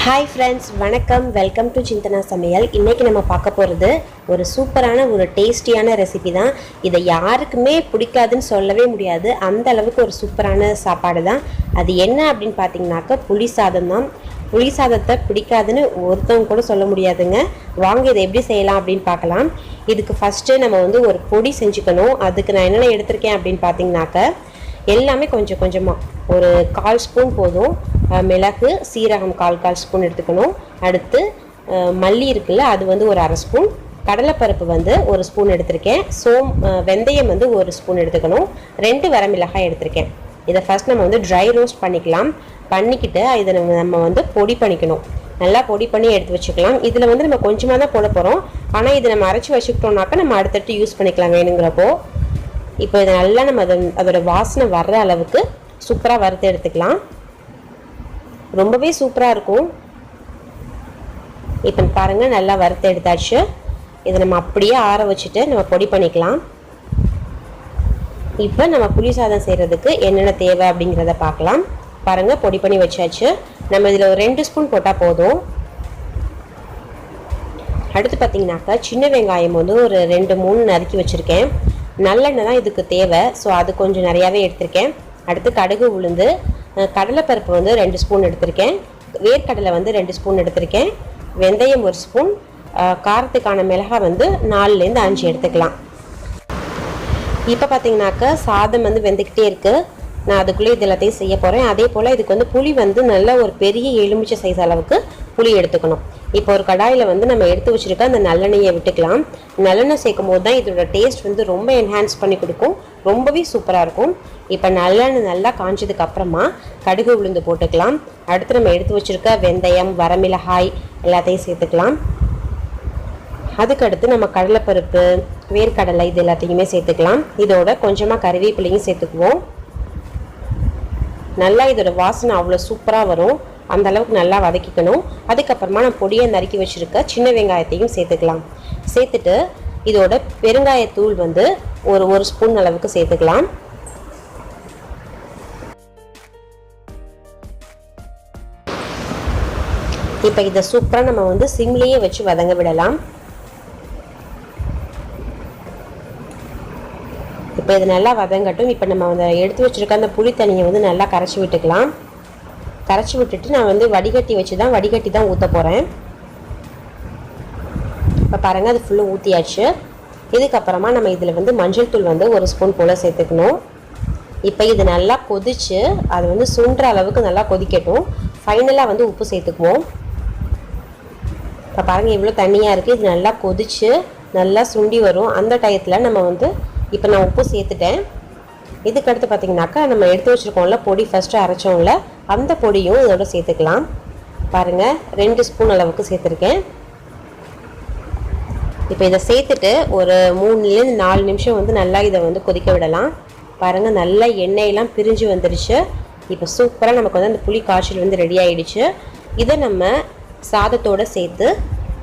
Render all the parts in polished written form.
Hi friends, வணக்கம். Welcome to சிந்தனா சமையல். இன்றைக்கி நம்ம பார்க்க போகிறது ஒரு சூப்பரான ஒரு டேஸ்டியான ரெசிபி தான். இதை யாருக்குமே பிடிக்காதுன்னு சொல்லவே முடியாது, அந்த அளவுக்கு ஒரு சூப்பரான சாப்பாடு தான். அது என்ன அப்படின்னு பார்த்தீங்கன்னாக்கா புளி சாதம் தான். புளி சாதத்தை பிடிக்காதுன்னு ஒருத்தவங்க கூட சொல்ல முடியாதுங்க. வாங்க இதை எப்படி செய்யலாம் அப்படின்னு பார்க்கலாம். இதுக்கு ஃபஸ்ட்டு நம்ம ஒரு பொடி செஞ்சுக்கணும். அதுக்கு நான் என்னென்ன எடுத்திருக்கேன் அப்படின்னு பார்த்தீங்கன்னாக்கா எல்லாமே கொஞ்சம் கொஞ்சமாக ஒரு 1/4 ஸ்பூன் போதும். மிளகு சீரகம் 1/4 ஸ்பூன் எடுத்துக்கணும். அடுத்து மல்லி இருக்குல்ல, அது ஒரு 1/2 ஸ்பூன். கடலைப்பருப்பு 1 ஸ்பூன் எடுத்திருக்கேன். வெந்தயம் 1 ஸ்பூன் எடுத்துக்கணும். 2 வரமிளகாய் எடுத்திருக்கேன். இதை ஃபஸ்ட் நம்ம ட்ரை ரோஸ்ட் பண்ணிக்கலாம். பண்ணிக்கிட்டு இதை நம்ம பொடி பண்ணிக்கணும். நல்லா பொடி பண்ணி எடுத்து வச்சுக்கலாம். இதில் நம்ம கொஞ்சமாக தான் போட போகிறோம். ஆனால் இதை நம்ம அரைச்சி வச்சுக்கிட்டோம்னாக்கா நம்ம அடுத்தடுத்து யூஸ் பண்ணிக்கலாம் வேணுங்கிறப்போ. இப்போ இதை நல்லா நம்ம அதோட வாசனை வர்ற அளவுக்கு சூப்பராக வறுத்து எடுத்துக்கலாம். ரொம்பவே சூப்பராக இருக்கும். இப்போ பாருங்கள், நல்லா வறுத்து எடுத்தாச்சு. இதை நம்ம அப்படியே ஆற வச்சுட்டு நம்ம பொடி பண்ணிக்கலாம். இப்போ நம்ம புளி சாதம் செய்கிறதுக்கு என்னென்ன தேவை அப்படிங்கிறத பார்க்கலாம். பாருங்கள், பொடி பண்ணி வச்சாச்சு. நம்ம இதில் ஒரு 2 ஸ்பூன் போட்டால் போதும். அடுத்து பார்த்திங்கனாக்கா சின்ன வெங்காயம் ஒரு 2-3 நறுக்கி வச்சுருக்கேன். நல்லெண்ணெய் தான் இதுக்கு தேவை, ஸோ அது கொஞ்சம் நிறையாவே எடுத்திருக்கேன். அடுத்து கடுகு, உளுந்து, கடலைப்பருப்பு 2 ஸ்பூன் எடுத்திருக்கேன். வேர்க்கடலை 2 ஸ்பூன் எடுத்திருக்கேன். வெந்தயம் 1 ஸ்பூன். காரத்துக்கான மிளகாய் 4லேருந்து 5 எடுத்துக்கலாம். இப்போ பார்த்தீங்கன்னாக்கா சாதம் வெந்துக்கிட்டே இருக்குது. நான் அதுக்குள்ளே இது எல்லாத்தையும் செய்ய போகிறேன். அதே போல் இதுக்கு புளி நல்ல ஒரு பெரிய எலுமிச்சை சைஸ் அளவுக்கு புளி எடுத்துக்கணும். இப்போ ஒரு கடாயில் நம்ம எடுத்து வச்சுருக்க அந்த நல்லெண்ணெயை விட்டுக்கலாம். நல்லெண்ணெய் சேர்க்கும் போது தான் இதோட டேஸ்ட் ரொம்ப என்ஹான்ஸ் பண்ணி கொடுக்கும். ரொம்பவே சூப்பராக இருக்கும். இப்போ நல்லெண்ணெய் நல்லா காஞ்சதுக்கு அப்புறமா கடுகு, உளுந்து போட்டுக்கலாம். அடுத்து நம்ம எடுத்து வச்சுருக்க வெந்தயம், வரமிளகாய் எல்லாத்தையும் சேர்த்துக்கலாம். அதுக்கடுத்து நம்ம கடலைப்பருப்பு, வேர்க்கடலை இது எல்லாத்தையுமே சேர்த்துக்கலாம். இதோட கொஞ்சமாக கறிவேப்பிலையும் சேர்த்துக்குவோம். நல்லா இதோட வாசனை அவ்வளோ சூப்பராக வரும். அந்த அளவுக்கு நல்லா வதக்கிக்கணும். அதுக்கப்புறமா நான் பொடியை நறுக்கி வச்சுருக்க சின்ன வெங்காயத்தையும் சேர்த்துக்கலாம். சேர்த்துட்டு இதோட பெருங்காயத்தூள் ஒரு ஸ்பூன் அளவுக்கு சேர்த்துக்கலாம். இப்போ இதை சூப்பராக நம்ம சிம்லேயே வச்சு வதங்க விடலாம். இப்போ இது நல்லா வதங்கட்டும். இப்போ நம்ம எடுத்து வச்சுருக்க அந்த புளி தண்ணியை நல்லா கரைச்சி விட்டுக்கலாம். கரைச்சி விட்டுட்டு நான் வடிகட்டி தான் ஊற்ற போகிறேன். இப்போ பாருங்கள், அது ஃபுல்லாக ஊற்றியாச்சு. இதுக்கப்புறமா நம்ம இதில் மஞ்சள் தூள் 1 ஸ்பூன் போல் சேர்த்துக்கணும். இப்போ இது நல்லா கொதித்து அது சுண்டுற அளவுக்கு நல்லா கொதிக்கட்டும். ஃபைனலாக உப்பு சேர்த்துக்குவோம். இப்போ பாருங்கள், இவ்வளோ தண்ணியாக இருக்குது. இது நல்லா கொதித்து நல்லா சுண்டி வரும். அந்த டயத்தில் நம்ம இப்போ நான் உப்பு சேர்த்துட்டேன். இதுக்கடுத்து பார்த்திங்கனாக்கா நம்ம எடுத்து வச்சுருக்கோம்ல பொடி, ஃபஸ்ட்டு அரைச்சோம்ல, அந்த பொடியும் இதோட சேர்த்துக்கலாம். பாருங்கள், 2 ஸ்பூன் அளவுக்கு சேர்த்துருக்கேன். இப்போ இதை சேர்த்துட்டு ஒரு 3லேருந்து 4 நிமிஷம் நல்லா இதை கொதிக்க விடலாம். பாருங்கள், நல்லா எண்ணெயெல்லாம் பிரிஞ்சு வந்துடுச்சு. இப்போ சூப்பராக நமக்கு அந்த புளி காய்ச்சல் ரெடி ஆகிடுச்சு. இதை நம்ம சாதத்தோடு சேர்த்து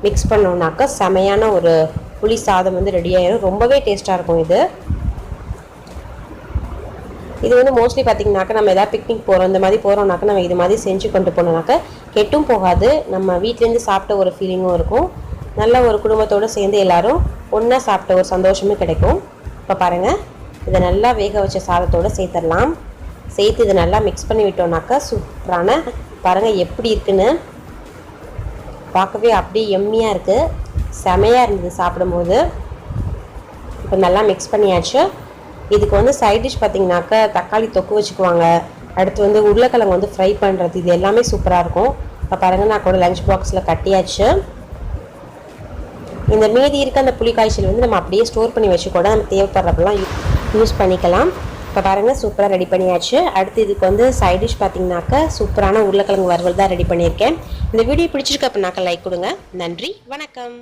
மிக்ஸ் பண்ணோம்னாக்கா செமையான ஒரு புளி சாதம் ரெடி ஆகிடும். ரொம்பவே டேஸ்ட்டாக இருக்கும் இது மோஸ்ட்லி பார்த்திங்கனாக்கா நம்ம எதாவது பிக்னிக் போகிறோம், இந்த மாதிரி போகிறோம்னாக்கா நம்ம இது மாதிரி செஞ்சு கொண்டு போனோம்னாக்கா கெட்டும் போகாது. நம்ம வீட்டிலேருந்து சாப்பிட்ட ஒரு ஃபீலிங்கும் இருக்கும். நல்ல ஒரு குடும்பத்தோடு சேர்ந்து எல்லோரும் ஒன்றா சாப்பிட்ட ஒரு சந்தோஷமும் கிடைக்கும். இப்போ பாருங்கள், இதை நல்லா வேக வச்ச சாதத்தோடு சேர்த்துடலாம். சேர்த்து இதை நல்லா மிக்ஸ் பண்ணி விட்டோம்னாக்கா சூப்பரான, பாருங்கள் எப்படி இருக்குன்னு பார்க்கவே அப்படியே எம்மியாக இருக்குது. செமையாக இருந்தது சாப்பிடும்போது. இப்போ நல்லா மிக்ஸ் பண்ணியாச்சு. இதுக்கு சைட் டிஷ் பார்த்திங்கனாக்கா தக்காளி தொக்கு வச்சுக்குவாங்க. அடுத்து உருளைக்கிழங்கு ஃப்ரை பண்ணுறது, இது எல்லாமே சூப்பராக இருக்கும். இப்போ பாருங்கள், நான் கூட லஞ்ச் பாக்ஸில் கட்டியாச்சு. இந்த மீதி இருக்க அந்த புளி காய்ச்சல் நம்ம அப்படியே ஸ்டோர் பண்ணி வச்சு கூட நம்ம தேவைப்படுறப்பெல்லாம் யூஸ் பண்ணிக்கலாம். இப்போ பாருங்கள், சூப்பராக ரெடி பண்ணியாச்சு. அடுத்து இதுக்கு சைட் டிஷ் பார்த்திங்கனாக்கா சூப்பரான உருளைக்கிழங்கு வறுவல் தான் ரெடி பண்ணியிருக்கேன். இந்த வீடியோ பிடிச்சிருக்கு அப்படின்னாக்கா லைக் கொடுங்க. நன்றி, வணக்கம்.